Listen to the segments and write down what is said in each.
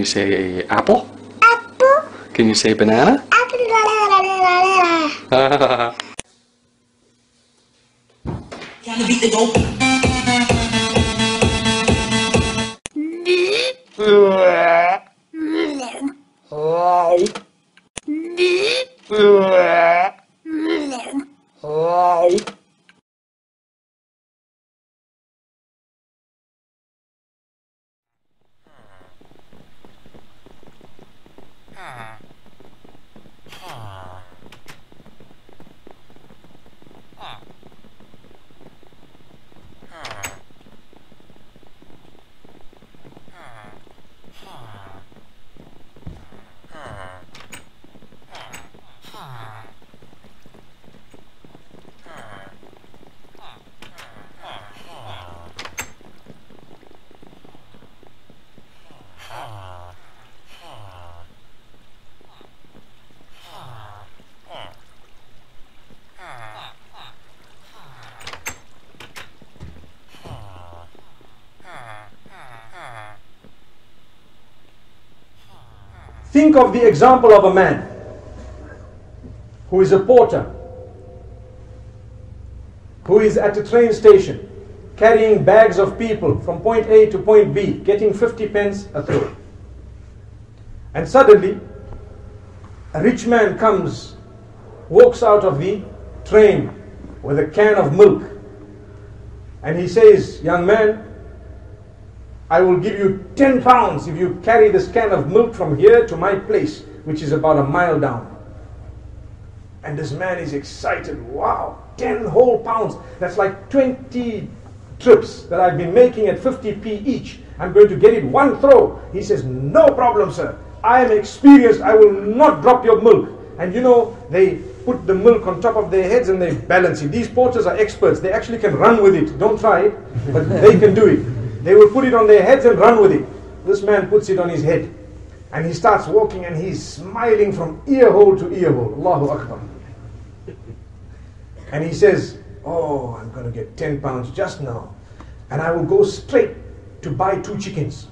you say apple? Apple. Can you say banana? Apple. Trying to beat the dope. Think of the example of a man who is a porter, who is at a train station carrying bags of people from point A to point B, getting 50 pence a throw. And suddenly, a rich man comes, walks out of the train with a can of milk, and he says, "Young man, I will give you 10 pounds if you carry this can of milk from here to my place, which is about a mile down." And this man is excited. Wow, 10 whole pounds. That's like 20 trips that I've been making at 50p each. I'm going to get it one throw. He says, "No problem, sir. I am experienced. I will not drop your milk." And you know, they put the milk on top of their heads and they balance it. These porters are experts. They actually can run with it. Don't try it, but they can do it. They will put it on their heads and run with it. This man puts it on his head. And he starts walking and he's smiling from ear hole to ear hole. Allahu Akbar. And he says, "Oh, I'm going to get 10 pounds just now. And I will go straight to buy 2 chickens.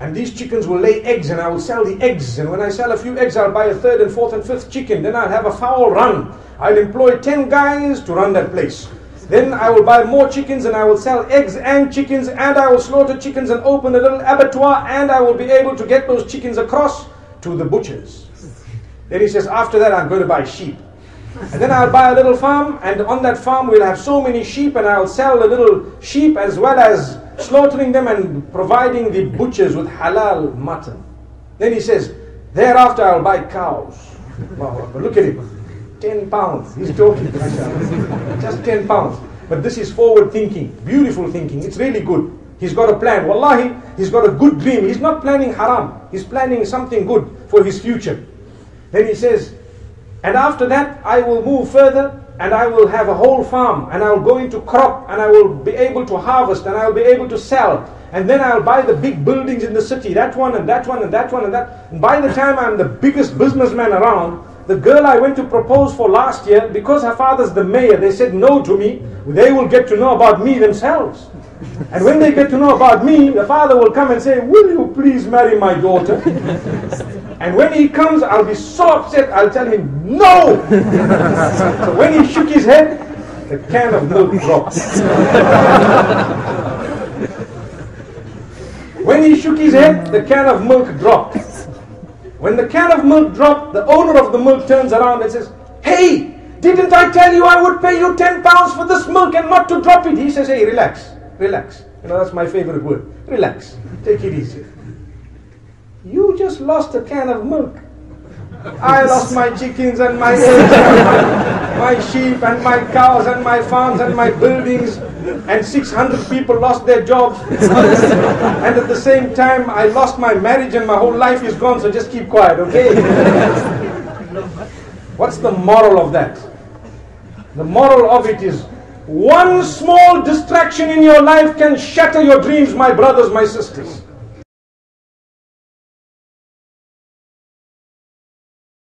And these chickens will lay eggs and I will sell the eggs. And when I sell a few eggs, I'll buy a 3rd and 4th and 5th chicken. Then I'll have a fowl run. I'll employ 10 guys to run that place. Then I will buy more chickens and I will sell eggs and chickens, and I will slaughter chickens and open a little abattoir, and I will be able to get those chickens across to the butchers." Then he says, "After that I'm going to buy sheep. And then I'll buy a little farm, and on that farm we'll have so many sheep, and I'll sell the little sheep as well as slaughtering them and providing the butchers with halal mutton." Then he says, "Thereafter I'll buy cows." Wow, look at him. 10 pounds. He's talking. Just 10 pounds. But this is forward thinking, beautiful thinking. It's really good. He's got a plan. Wallahi, he's got a good dream. He's not planning haram. He's planning something good for his future. Then he says, "And after that, I will move further and I will have a whole farm and I will go into crop and I will be able to harvest and I will be able to sell. And then I'll buy the big buildings in the city, that one and that one and that one and that. And by the time I'm the biggest businessman around, the girl I went to propose for last year, because her father's the mayor, they said no to me. They will get to know about me themselves. And when they get to know about me, the father will come and say, 'Will you please marry my daughter?' And when he comes, I'll be so upset, I'll tell him, 'No!' So when he shook his head, the can of milk dropped. When he shook his head, the can of milk dropped. When the can of milk dropped, the owner of the milk turns around and says, "Hey, didn't I tell you I would pay you 10 pounds for this milk and not to drop it?" He says, "Hey, relax, relax." You know, that's my favorite word. Relax, take it easy. You just lost a can of milk. I lost my chickens and my eggs and my sheep and my cows and my farms and my buildings, and 600 people lost their jobs. And at the same time, I lost my marriage and my whole life is gone, so just keep quiet, okay? What's the moral of that? The moral of it is, one small distraction in your life can shatter your dreams, my brothers, my sisters.